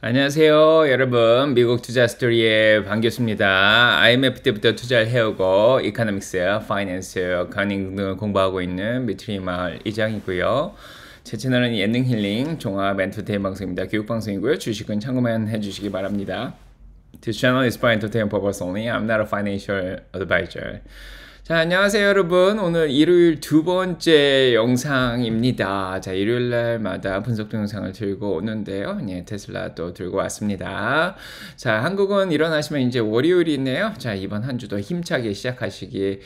안녕하세요, 여러분. 미국 투자 스토리에 반갑습니다. IMF 때부터 투자를 해오고 이코노믹스, 파이낸스, 어카운팅 등을 공부하고 있는 미트리마을 이장이고요. 제 채널은 예능 힐링 종합 엔터테인 방송입니다. 교육 방송이고요. 주식은 참고만 해주시기 바랍니다. This channel is for entertainment purpose only. I'm not a financial advisor. 자, 안녕하세요, 여러분. 오늘 일요일 두 번째 영상입니다. 자, 일요일 날마다 분석 동영상을 들고 오는데요. 예, 테슬라 또 들고 왔습니다. 자, 한국은 일어나시면 이제 월요일이네요. 자, 이번 한 주도 힘차게 시작하시기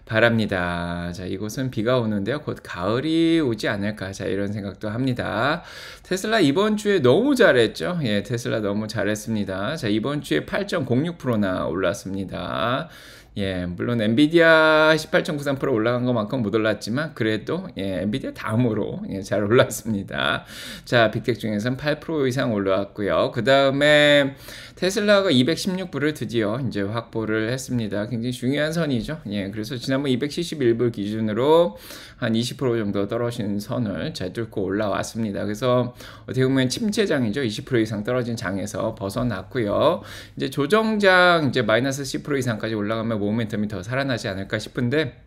바랍니다. 자, 이곳은 비가 오는데요. 곧 가을이 오지 않을까. 자, 이런 생각도 합니다. 테슬라 이번 주에 너무 잘했죠. 예, 테슬라 너무 잘했습니다. 자, 이번 주에 8.06%나 올랐습니다. 예, 물론 엔비디아 18.93% 올라간 것만큼 못 올랐지만 그래도 예, 엔비디아 다음으로 예, 잘 올랐습니다. 자, 빅텍 중에서는 8% 이상 올라왔고요. 그 다음에 테슬라가 216불을 드디어 이제 확보를 했습니다. 굉장히 중요한 선이죠. 예, 그래서 지난번 271불 기준으로 한 20% 정도 떨어진 선을 잘 뚫고 올라왔습니다. 그래서 어떻게 보면 침체장이죠. 20% 이상 떨어진 장에서 벗어났고요. 이제 조정장 이제 마이너스 10% 이상까지 올라가면 모멘텀이 더 살아나지 않을까 싶은데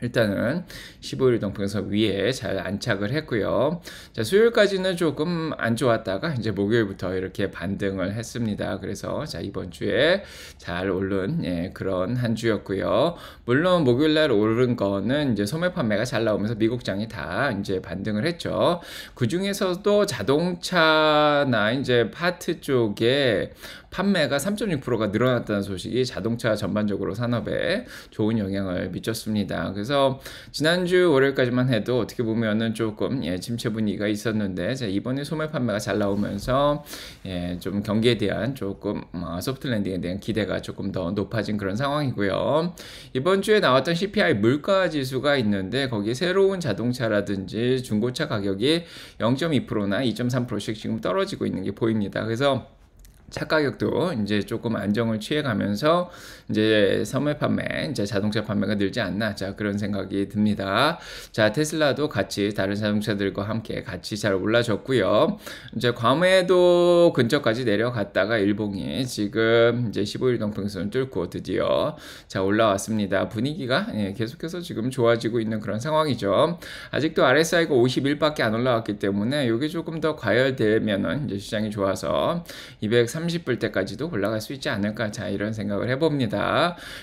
일단은 15일 동평선 위에 잘 안착을 했고요. 자, 수요일까지는 조금 안 좋았다가 이제 목요일부터 이렇게 반등을 했습니다. 그래서 자, 이번 주에 잘 오른 예, 그런 한 주였고요. 물론 목요일 날 오른 거는 이제 소매 판매가 잘 나오면서 미국장이 다 이제 반등을 했죠. 그 중에서도 자동차나 이제 파트 쪽에 판매가 3.6%가 늘어났다는 소식이 자동차 전반적으로 산업에 좋은 영향을 미쳤습니다. 그래서 지난주 월요일까지만 해도 어떻게 보면은 조금 예, 침체 분위기가 있었는데 자, 이번에 소매 판매가 잘 나오면서 예, 좀 경기에 대한 조금 소프트 랜딩에 대한 기대가 조금 더 높아진 그런 상황이고요. 이번 주에 나왔던 CPI 물가 지수가 있는데 거기 새로운 자동차라든지 중고차 가격이 0.2%나 2.3%씩 지금 떨어지고 있는 게 보입니다. 그래서 차 가격도 이제 조금 안정을 취해가면서 이제 소매 판매, 이제 자동차 판매가 늘지 않나, 자, 그런 생각이 듭니다. 자, 테슬라도 같이 다른 자동차들과 함께 같이 잘 올라졌고요. 이제 괌에도 근처까지 내려갔다가 일봉이 지금 이제 15일 동평선을 뚫고 드디어 자, 올라왔습니다. 분위기가 예, 계속해서 지금 좋아지고 있는 그런 상황이죠. 아직도 RSI가 51밖에 안 올라왔기 때문에 이게 조금 더 과열되면은 이제 시장이 좋아서 230불 때까지도 올라갈 수 있지 않을까. 자, 이런 생각을 해봅니다.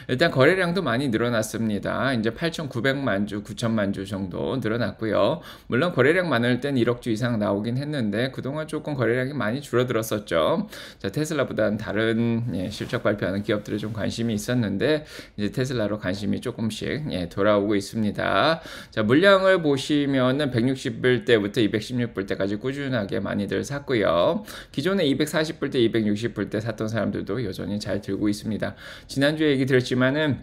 일단 거래량도 많이 늘어났습니다. 이제 8,900만 주, 9천만 주 정도 늘어났고요. 물론 거래량 많을 땐 1억 주 이상 나오긴 했는데 그동안 조금 거래량이 많이 줄어들었었죠. 자, 테슬라보다는 다른 예, 실적 발표하는 기업들에 좀 관심이 있었는데 이제 테슬라로 관심이 조금씩 예, 돌아오고 있습니다. 자, 물량을 보시면은 160불 때부터 216불 때까지 꾸준하게 많이들 샀고요. 기존에 240불 때 260불 때 샀던 사람들도 여전히 잘 들고 있습니다. 지난주에 얘기 드렸지만은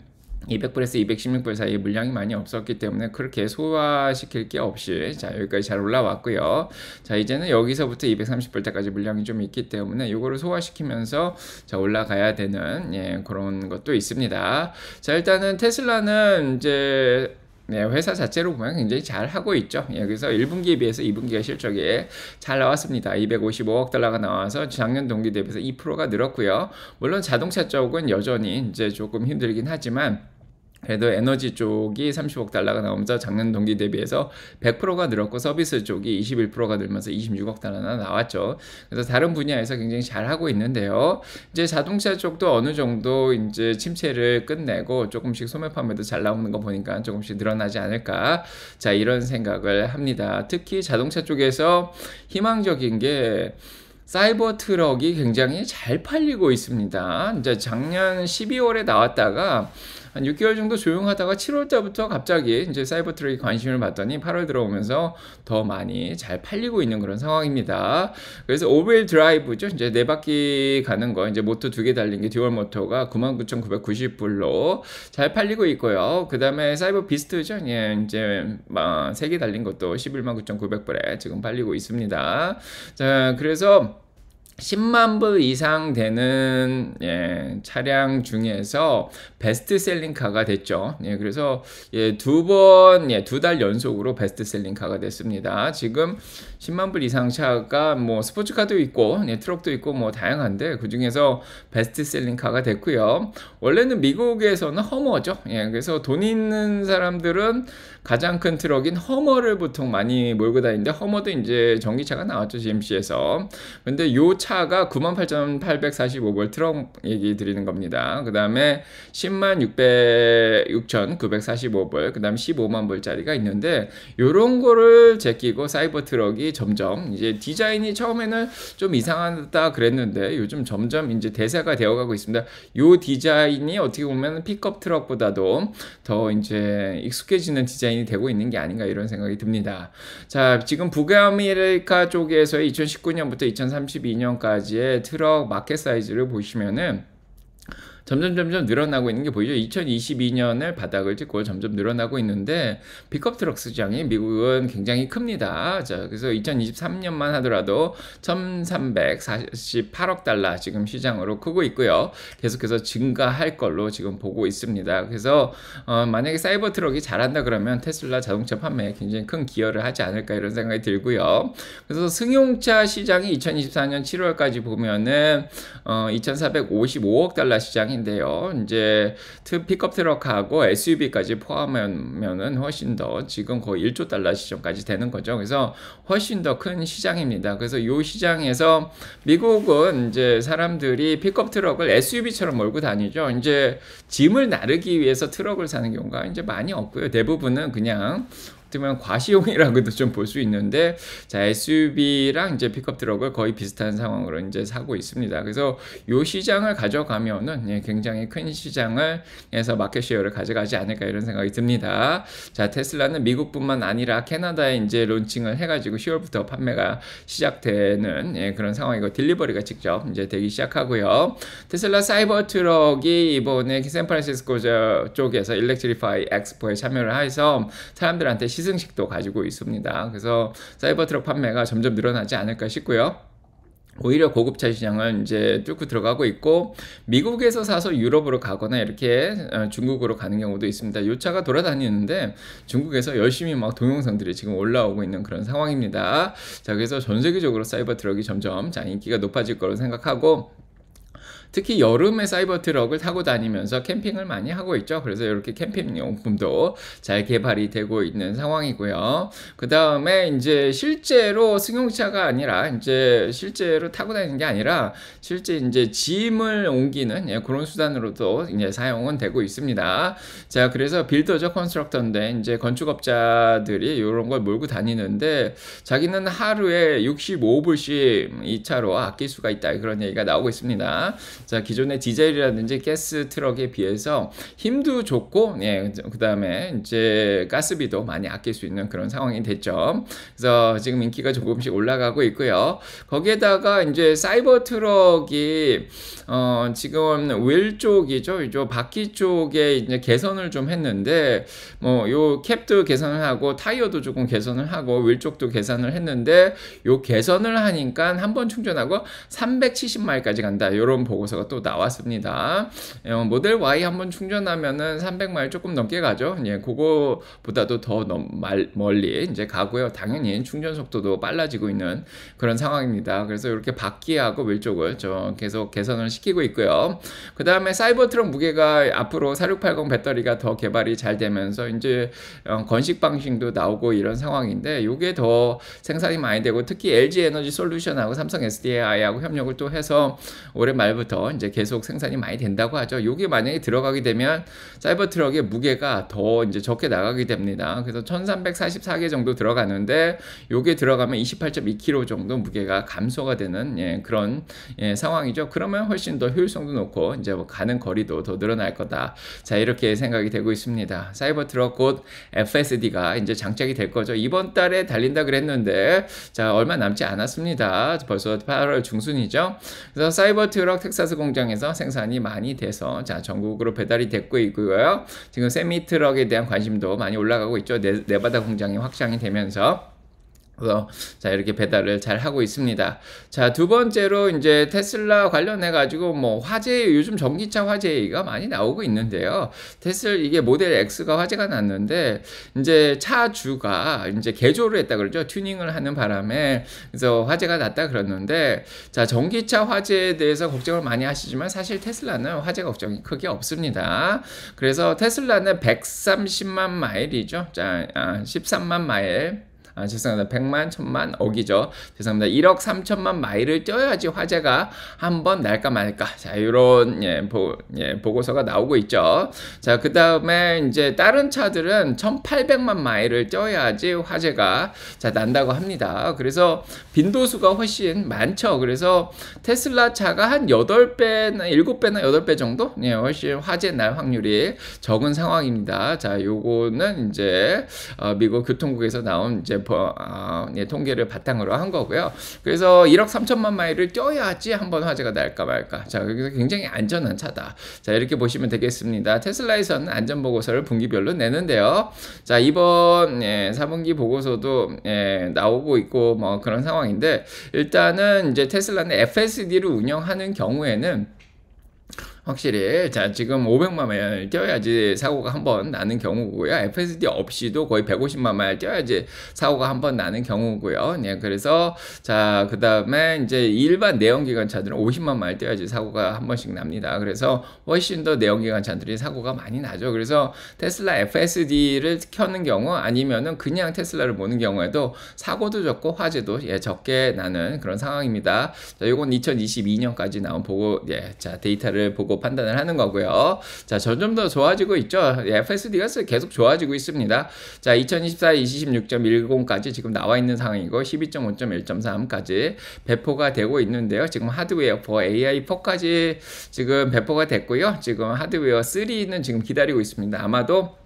200불에서 216불 사이에 물량이 많이 없었기 때문에 그렇게 소화시킬 게 없이 자, 여기까지 잘 올라왔고요. 자, 이제는 여기서부터 230불 때까지 물량이 좀 있기 때문에 이거를 소화시키면서 자, 올라가야 되는 예, 그런 것도 있습니다. 자, 일단은 테슬라는 이제 네, 회사 자체로 보면 굉장히 잘 하고 있죠. 예, 그래서 1분기에 비해서 2분기가 실적이 잘 나왔습니다. 255억 달러가 나와서 작년 동기 대비해서 2%가 늘었고요. 물론 자동차 쪽은 여전히 이제 조금 힘들긴 하지만 그래도 에너지 쪽이 30억 달러가 나오면서 작년 동기 대비해서 100%가 늘었고 서비스 쪽이 21%가 늘면서 26억 달러나 나왔죠. 그래서 다른 분야에서 굉장히 잘 하고 있는데요. 이제 자동차 쪽도 어느 정도 이제 침체를 끝내고 조금씩 소매 판매도 잘 나오는 거 보니까 조금씩 늘어나지 않을까. 자, 이런 생각을 합니다. 특히 자동차 쪽에서 희망적인 게 사이버 트럭이 굉장히 잘 팔리고 있습니다. 이제 작년 12월에 나왔다가 한 6개월 정도 조용하다가 7월 달부터 갑자기 이제 사이버 트럭에 관심을 받더니 8월 들어오면서 더 많이 잘 팔리고 있는 그런 상황입니다. 그래서 오브휠 드라이브죠. 이제 4바퀴 가는 거, 이제 모터 2개 달린 게 듀얼 모터가 99,990불로 잘 팔리고 있고요. 그 다음에 사이버 비스트죠. 예, 이제 3개 달린 것도 119,900불에 지금 팔리고 있습니다. 자, 그래서 10만 불 이상 되는 차량 중에서 베스트셀링 카가 됐죠. 그래서 두 달 연속으로 베스트셀링 카가 됐습니다. 지금 10만 불 이상 차가 뭐 스포츠카도 있고 트럭도 있고 뭐 다양한데 그 중에서 베스트셀링 카가 됐고요. 원래는 미국에서는 허머죠. 그래서 돈 있는 사람들은 가장 큰 트럭인 허머를 보통 많이 몰고 다니는데 허머도 이제 전기차가 나왔죠, GMC에서. 근데 요 차가 98,845불 트럭 얘기 드리는 겁니다. 그 다음에 106,945불, 그 다음 15만 불짜리가 있는데 요런 거를 제끼고 사이버 트럭이 점점 이제 디자인이 처음에는 좀 이상하다 그랬는데 요즘 점점 이제 대세가 되어가고 있습니다. 요 디자인이 어떻게 보면 픽업 트럭보다도 더 이제 익숙해지는 디자인이 되고 있는 게 아닌가 이런 생각이 듭니다. 자, 지금 북아메리카 쪽에서의 2019년부터 2032년까지의 트럭 마켓 사이즈를 보시면은 점점 늘어나고 있는 게 보이죠. 2022년을 바닥을 찍고 점점 늘어나고 있는데 픽업 트럭 시장이 미국은 굉장히 큽니다. 자, 그래서 2023년만 하더라도 1,348억 달러 지금 시장으로 크고 있고요. 계속해서 증가할 걸로 지금 보고 있습니다. 그래서 만약에 사이버 트럭이 잘한다 그러면 테슬라 자동차 판매에 굉장히 큰 기여를 하지 않을까 이런 생각이 들고요. 그래서 승용차 시장이 2024년 7월까지 보면은 2,455억 달러 시장이 인데요. 이제 픽업 트럭하고 SUV까지 포함하면은 훨씬 더 지금 거의 1조 달러 시장까지 되는 거죠. 그래서 훨씬 더 큰 시장입니다. 그래서 이 시장에서 미국은 이제 사람들이 픽업 트럭을 SUV처럼 몰고 다니죠. 이제 짐을 나르기 위해서 트럭을 사는 경우가 이제 많이 없고요. 대부분은 그냥 어쩌면 과시용이라고도 좀 볼 수 있는데, 자, SUV랑 이제 픽업 트럭을 거의 비슷한 상황으로 이제 사고 있습니다. 그래서 요 시장을 가져가면은 굉장히 큰 시장을 해서 마켓 쉐어를 가져가지 않을까 이런 생각이 듭니다. 자, 테슬라는 미국뿐만 아니라 캐나다에 이제 론칭을 해가지고 10월부터 판매가 시작되는 그런 상황이고 딜리버리가 직접 이제 되기 시작하고요. 테슬라 사이버 트럭이 이번에 샌프란시스코 쪽에서 일렉트리파이 엑스포에 참여를 해서 사람들한테 시승식도 가지고 있습니다. 그래서 사이버 트럭 판매가 점점 늘어나지 않을까 싶고요. 오히려 고급차 시장은 이제 뚫고 들어가고 있고 미국에서 사서 유럽으로 가거나 이렇게 중국으로 가는 경우도 있습니다. 이 차가 돌아다니는데 중국에서 열심히 막 동영상들이 지금 올라오고 있는 그런 상황입니다. 자, 그래서 전 세계적으로 사이버 트럭이 점점 인기가 높아질 거로 생각하고 특히 여름에 사이버 트럭을 타고 다니면서 캠핑을 많이 하고 있죠. 그래서 이렇게 캠핑 용품도 잘 개발이 되고 있는 상황이고요. 그 다음에 이제 실제로 승용차가 아니라 이제 실제로 타고 다니는 게 아니라 실제 이제 짐을 옮기는 그런 수단으로도 이제 사용은 되고 있습니다. 자, 그래서 빌더죠, 컨스트럭터인데 이제 건축업자들이 이런 걸 몰고 다니는데 자기는 하루에 65불씩 이 차로 아낄 수가 있다 그런 얘기가 나오고 있습니다. 자, 기존의 디젤이라든지 가스 트럭에 비해서 힘도 좋고, 그 다음에 이제 가스비도 많이 아낄 수 있는 그런 상황이 됐죠. 그래서 지금 인기가 조금씩 올라가고 있고요. 거기에다가 이제 사이버 트럭이, 지금 휠 쪽이죠. 이 바퀴 쪽에 이제 개선을 좀 했는데, 뭐, 요 캡도 개선을 하고, 타이어도 조금 개선을 하고, 휠 쪽도 개선을 했는데, 요 개선을 하니까 한 번 충전하고 370마일까지 간다. 요런 보고서 또 나왔습니다. 모델 Y 한번 충전하면은 300마일 조금 넘게 가죠. 그거보다도 더 멀리 이제 가고요. 당연히 충전 속도도 빨라지고 있는 그런 상황입니다. 그래서 이렇게 바퀴하고 왼쪽을 계속 개선을 시키고 있고요. 그 다음에 사이버 트럭 무게가 앞으로 4680 배터리가 더 개발이 잘 되면서 이제 건식 방식도 나오고 이런 상황인데 이게 더 생산이 많이 되고 특히 LG 에너지 솔루션하고 삼성 SDI하고 협력을 또 해서 올해 말부터 이제 계속 생산이 많이 된다고 하죠. 이게 만약에 들어가게 되면 사이버 트럭의 무게가 더 이제 적게 나가게 됩니다. 그래서 1344개 정도 들어가는데 요게 들어가면 28.2kg 정도 무게가 감소가 되는 그런 상황이죠. 그러면 훨씬 더 효율성도 높고 이제 뭐 가는 거리도 더 늘어날 거다. 자, 이렇게 생각이 되고 있습니다. 사이버 트럭 곧 FSD가 이제 장착이 될 거죠. 이번 달에 달린다 그랬는데 자, 얼마 남지 않았습니다. 벌써 8월 중순이죠. 그래서 사이버 트럭 텍사스 공장에서 생산이 많이 돼서 자, 전국으로 배달이 됐고 있고요. 지금 세미 트럭에 대한 관심도 많이 올라가고 있죠. 네바다 공장이 확장이 되면서 그래서 자 이렇게 배달을 잘 하고 있습니다. 자 두 번째로 이제 테슬라 관련해 가지고 뭐 화제 요즘 전기차 화제 얘기가 많이 나오고 있는데요. 이게 모델 X가 화제가 났는데 이제 차주가 이제 개조를 했다 그러죠. 튜닝을 하는 바람에 그래서 화제가 났다 그러는데 자 전기차 화제에 대해서 걱정을 많이 하시지만 사실 테슬라는 화재 걱정이 크게 없습니다. 그래서 테슬라는 130만 마일이죠. 자 13만 마일. 죄송합니다. 100만, 1000만, 억이죠. 죄송합니다. 1억 3천만 마일을 뛰어야지 화재가 한번 날까 말까. 자, 요런, 보고서가 나오고 있죠. 자, 그 다음에 이제 다른 차들은 1800만 마일을 뛰어야지 화재가 자, 난다고 합니다. 그래서 빈도수가 훨씬 많죠. 그래서 테슬라 차가 한 8배나, 7배나 8배 정도? 훨씬 화재 날 확률이 적은 상황입니다. 자, 요거는 이제, 미국 교통국에서 나온 이제 통계를 바탕으로 한 거고요. 그래서 1억 3천만 마일을 뛰어야지 한번 화재가 날까 말까. 자, 그래서 굉장히 안전한 차다. 자, 이렇게 보시면 되겠습니다. 테슬라에서는 안전보고서를 분기별로 내는데요. 자, 이번 4분기 보고서도 나오고 있고 뭐 그런 상황인데 일단은 이제 테슬라는 FSD를 운영하는 경우에는 확실히 자 지금 500만 마일 뛰어야지 사고가 한번 나는 경우고요. FSD 없이도 거의 150만 마일 뛰어야지 사고가 한번 나는 경우고요. 그래서 자 그다음에 이제 일반 내연기관 차들은 50만 마일 뛰어야지 사고가 한 번씩 납니다. 그래서 훨씬 더 내연기관 차들이 사고가 많이 나죠. 그래서 테슬라 FSD를 켜는 경우 아니면은 그냥 테슬라를 모는 경우에도 사고도 적고 화재도 적게 나는 그런 상황입니다. 자, 요건 2022년까지 나온 자 데이터를 보고 판단을 하는 거고요. 자, 점점 더 좋아지고 있죠. FSD가 계속 좋아지고 있습니다. 자, 2024 26.10까지 지금 나와 있는 상황이고 12.5.1.3까지 배포가 되고 있는데요. 지금 하드웨어 4, AI4까지 지금 배포가 됐고요. 지금 하드웨어 3는 지금 기다리고 있습니다. 아마도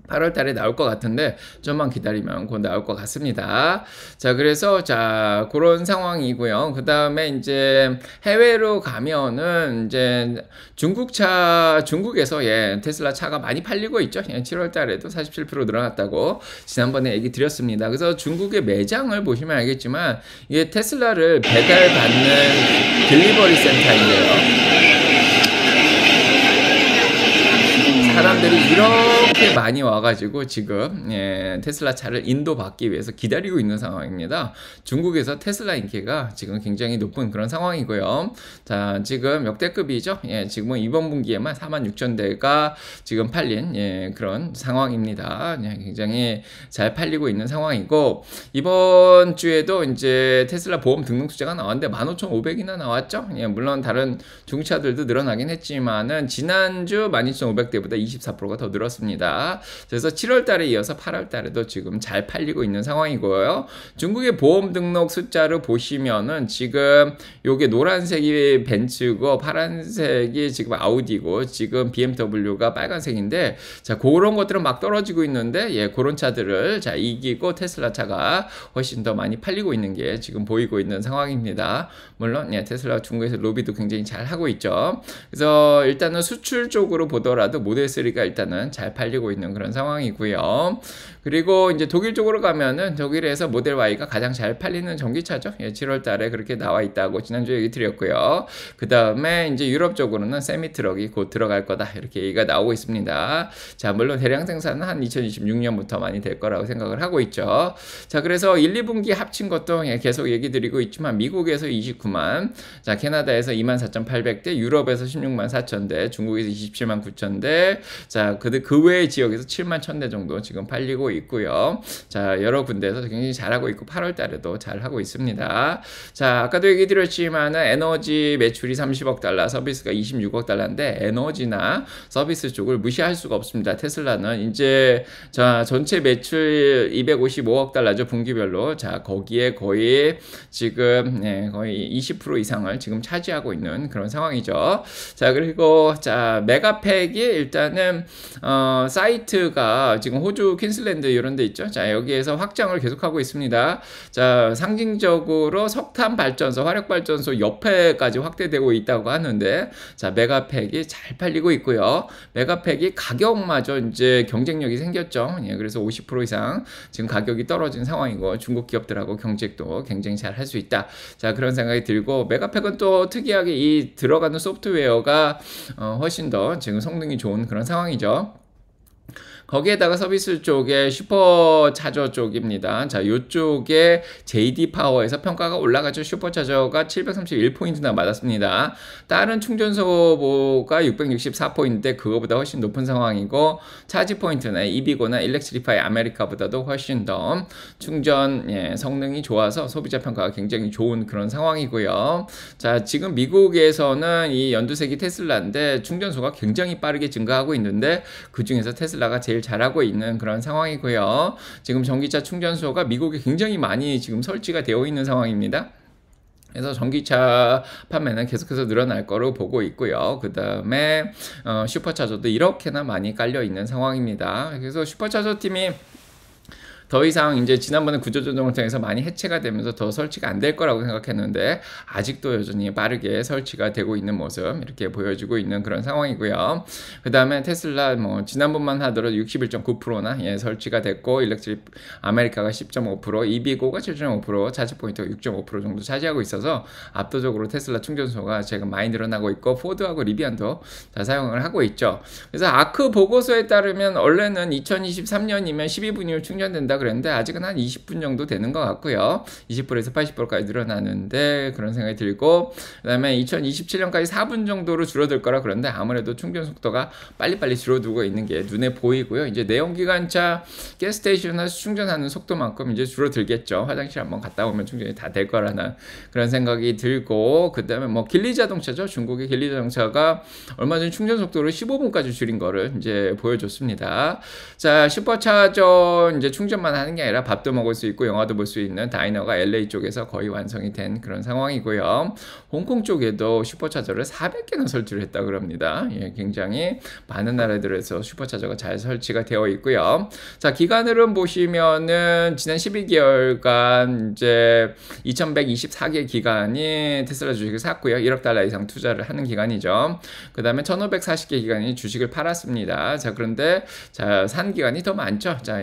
8월 달에 나올 것 같은데 좀만 기다리면 곧 나올 것 같습니다. 자, 그래서 자, 그런 상황이고요. 그다음에 이제 해외로 가면은 이제 중국에서 테슬라 차가 많이 팔리고 있죠. 7월 달에도 47% 늘어났다고 지난번에 얘기 드렸습니다. 그래서 중국의 매장을 보시면 알겠지만 이게 테슬라를 배달받는 딜리버리 센터인데요. 사람들이 이렇게 많이 와가지고 지금 테슬라 차를 인도받기 위해서 기다리고 있는 상황입니다. 중국에서 테슬라 인기가 지금 굉장히 높은 그런 상황이고요. 자, 지금 역대급이죠. 지금은 이번 분기에만 46,000대가 지금 팔린 그런 상황입니다. 굉장히 잘 팔리고 있는 상황이고 이번 주에도 이제 테슬라 보험 등록 숫자가 나왔는데 15,500이나 나왔죠. 물론 다른 중차들도 늘어나긴 했지만은 지난주 12,500대보다 24%가 더 늘었습니다. 그래서 7월 달에 이어서 8월 달에도 지금 잘 팔리고 있는 상황이고요. 중국의 보험 등록 숫자를 보시면은 지금 요게 노란색이 벤츠고 파란색이 지금 아우디고 지금 BMW가 빨간색인데 자, 그런 것들은 막 떨어지고 있는데 그런 차들을 자, 이기고 테슬라 차가 훨씬 더 많이 팔리고 있는 게 지금 보이고 있는 상황입니다. 물론 테슬라 중국에서 로비도 굉장히 잘 하고 있죠. 그래서 일단은 수출 쪽으로 보더라도 모델 3가 일단은 잘 팔리고 있는 그런 상황이고요. 그리고 이제 독일 쪽으로 가면은 독일에서 모델 Y가 가장 잘 팔리는 전기차죠. 7월 달에 그렇게 나와 있다고 지난주에 얘기 드렸고요. 그 다음에 이제 유럽 쪽으로는 세미 트럭이 곧 들어갈 거다. 이렇게 얘기가 나오고 있습니다. 자, 물론 대량 생산은 한 2026년부터 많이 될 거라고 생각을 하고 있죠. 자, 그래서 1, 2분기 합친 것도 계속 얘기 드리고 있지만 미국에서 29만, 자, 캐나다에서 24,800대, 유럽에서 16만 4천대, 중국에서 27만 9천대, 자, 그 외의 지역에서 7만 1,000대 정도 지금 팔리고 있고요. 자, 여러 군데에서 굉장히 잘하고 있고 8월 달에도 잘하고 있습니다. 자, 아까도 얘기 드렸지만 에너지 매출이 30억 달러, 서비스가 26억 달러인데 에너지나 서비스 쪽을 무시할 수가 없습니다. 테슬라는 이제 자, 전체 매출 255억 달러죠. 분기별로. 자, 거기에 거의 지금 거의 20% 이상을 지금 차지하고 있는 그런 상황이죠. 자, 그리고 자, 메가팩이 일단 일단은 사이트가 지금 호주 퀸슬랜드 이런 데 있죠. 자, 여기에서 확장을 계속하고 있습니다. 자, 상징적으로 석탄 발전소, 화력 발전소 옆에까지 확대되고 있다고 하는데, 자, 메가팩이 잘 팔리고 있고요. 메가팩이 가격마저 이제 경쟁력이 생겼죠. 예, 그래서 50% 이상 지금 가격이 떨어진 상황이고, 중국 기업들하고 경쟁도 굉장히 잘 할 수 있다. 자, 그런 생각이 들고, 메가팩은 또 특이하게 이 들어가는 소프트웨어가 훨씬 더 지금 성능이 좋은 그런 상황이죠. 거기에다가 서비스 쪽에 슈퍼차저 쪽입니다. 자, 요쪽에 JD 파워에서 평가가 올라가죠. 슈퍼차저가 731포인트나 맞았습니다. 다른 충전소가 664포인트인데 그거보다 훨씬 높은 상황이고, 차지 포인트나 이비고나 일렉트리파이 아메리카보다도 훨씬 더 충전 성능이 좋아서 소비자 평가가 굉장히 좋은 그런 상황이고요. 자, 지금 미국에서는 이 연두색이 테슬라인데 충전소가 굉장히 빠르게 증가하고 있는데 그 중에서 테슬라가 제일 잘하고 있는 그런 상황이고요. 지금 전기차 충전소가 미국에 굉장히 많이 지금 설치가 되어 있는 상황입니다. 그래서 전기차 판매는 계속해서 늘어날 거로 보고 있고요. 그 다음에 슈퍼차저도 이렇게나 많이 깔려 있는 상황입니다. 그래서 슈퍼차저 팀이 더 이상 이제 지난번에 구조조정을 통해서 많이 해체가 되면서 더 설치가 안 될 거라고 생각했는데 아직도 여전히 빠르게 설치가 되고 있는 모습 이렇게 보여주고 있는 그런 상황이고요. 그 다음에 테슬라 뭐 지난번만 하더라도 61.9%나 설치가 됐고, 일렉트릭 아메리카가 10.5%, 이비고가 7.5%, 차지 포인트가 6.5% 정도 차지하고 있어서 압도적으로 테슬라 충전소가 지금 많이 늘어나고 있고, 포드하고 리비안도 다 사용을 하고 있죠. 그래서 아크 보고서에 따르면 원래는 2023년이면 12분이면 충전된다 그랬는데 아직은 한 20분 정도 되는 것 같고요. 20%에서 80%까지 늘어나는데 그런 생각이 들고, 그 다음에 2027년까지 4분 정도로 줄어들 거라 그런데 아무래도 충전 속도가 빨리빨리 줄어들고 있는 게 눈에 보이고요. 이제 내연기관차 가스스테이션에서 충전하는 속도만큼 이제 줄어들겠죠. 화장실 한번 갔다 오면 충전이 다 될 거라는 그런 생각이 들고, 그 다음에 뭐 길리 자동차죠. 중국의 길리 자동차가 얼마 전 충전 속도를 15분까지 줄인 거를 이제 보여줬습니다. 자, 슈퍼차저 이제 충전만 하는 게 아니라 밥도 먹을 수 있고 영화도 볼 수 있는 다이너가 LA 쪽에서 거의 완성이 된 그런 상황이고요. 홍콩 쪽에도 슈퍼차저를 400개나 설치를 했다고 합니다. 예, 굉장히 많은 나라들에서 슈퍼차저가 잘 설치가 되어 있고요. 자, 기간으로 보시면은 지난 12개월간 이제 2124개 기간이 테슬라 주식을 샀고요. 1억 달러 이상 투자를 하는 기간이죠. 그 다음에 1540개 기간이 주식을 팔았습니다. 자, 그런데 자, 산 기간이 더 많죠. 자,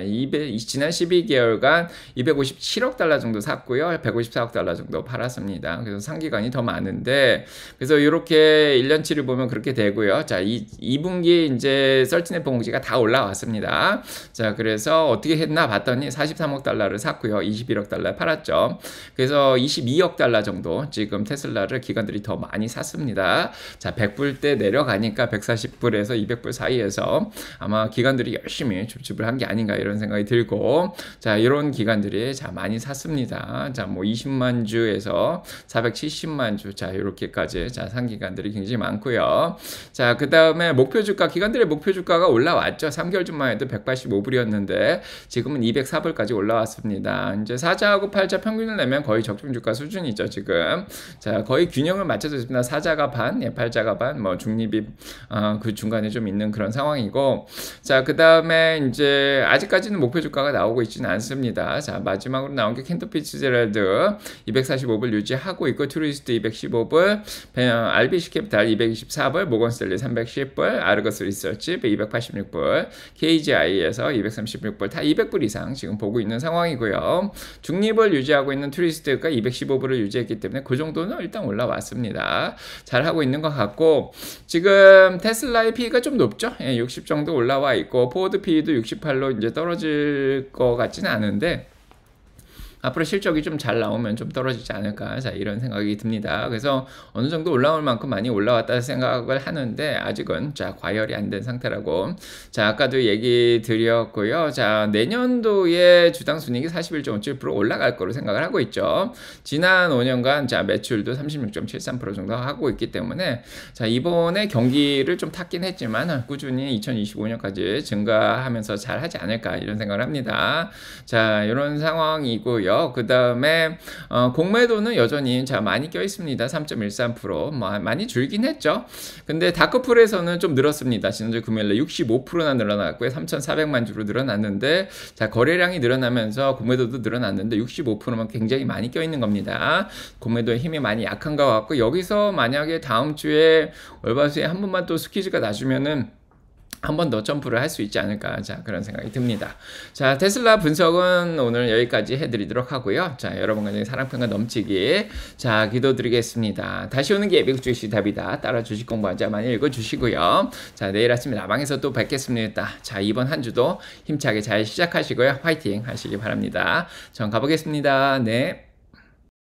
지난 12개월간 257억 달러 정도 샀고요. 154억 달러 정도 팔았습니다. 그래서 산 기간이 더 많은데, 그래서 이렇게 1년치를 보면 그렇게 되고요. 자, 2분기 이제 설치넷 봉지가 다 올라왔습니다. 자, 그래서 어떻게 했나 봤더니 43억 달러를 샀고요. 21억 달러 팔았죠. 그래서 22억 달러 정도 지금 테슬라를 기관들이 더 많이 샀습니다. 자, 100불대 내려가니까 140불에서 200불 사이에서 아마 기관들이 열심히 줍줍을 한 게 아닌가 이런 생각이 들고, 자, 이런 기관들이 자 많이 샀습니다. 자, 뭐 20만 주에서 470만 주, 자, 이렇게까지 자 산 기관들이 굉장히 많고요. 자, 그 다음에 목표 주가, 기관들의 목표 주가가 올라왔죠. 3개월 전만 해도 185불이었는데 지금은 204불까지 올라왔습니다. 이제 사자하고 팔자 평균을 내면 거의 적정 주가 수준이죠, 지금. 자, 거의 균형을 맞춰서 있습니다. 사자가 반, 팔자가 반, 뭐 중립이 그 중간에 좀 있는 그런 상황이고, 자, 그 다음에 이제 아직까지는 목표 주가가 나오고 있지는 않습니다. 자, 마지막으로 나온 게 캔터 피츠제럴드 245불 유지하고 있고, 트루이스트 215불, RBC 캐피탈 224불, 모건스탠리 310불, 아르거스 리서치 286불, KGI에서 236불, 다 200불 이상 지금 보고 있는 상황이고요. 중립을 유지하고 있는 트루이스트가 215불을 유지했기 때문에 그 정도는 일단 올라왔습니다. 잘 하고 있는 것 같고, 지금 테슬라의 P가 좀 높죠. 60 정도 올라와 있고, 포드 P도 68로 이제 떨어질 것 같지는 않은데 앞으로 실적이 좀 잘 나오면 좀 떨어지지 않을까, 자, 이런 생각이 듭니다. 그래서 어느 정도 올라올 만큼 많이 올라왔다 생각을 하는데 아직은 자 과열이 안 된 상태라고, 자, 아까도 얘기 드렸고요. 자, 내년도에 주당 순이익이 41.57% 올라갈 거로 생각을 하고 있죠. 지난 5년간 자 매출도 36.73% 정도 하고 있기 때문에 자, 이번에 경기를 좀 탔긴 했지만 꾸준히 2025년까지 증가하면서 잘 하지 않을까 이런 생각을 합니다. 자, 이런 상황이고요. 있고요. 그 다음에 공매도는 여전히 자 많이 껴 있습니다. 3.13%. 뭐 많이 줄긴 했죠. 근데 다크풀에서는 좀 늘었습니다. 지난주 금요일에 65%나 늘어났고요. 3,400만 주로 늘어났는데 자 거래량이 늘어나면서 공매도도 늘어났는데 65%만 굉장히 많이 껴 있는 겁니다. 공매도의 힘이 많이 약한 것 같고 여기서 만약에 다음 주에 월화수에 한 번만 또 스퀴즈가 나주면은 한 번 더 점프를 할 수 있지 않을까. 자, 그런 생각이 듭니다. 자, 테슬라 분석은 오늘 여기까지 해드리도록 하고요. 자, 여러분 간의 사랑평가 넘치기. 자, 기도드리겠습니다. 다시 오는 게 미국 주식 답이다. 따라 주식 공부하자 많이 읽어주시고요. 자, 내일 아침에 라방에서 또 뵙겠습니다. 자, 이번 한 주도 힘차게 잘 시작하시고요. 화이팅 하시기 바랍니다. 전 가보겠습니다. 네.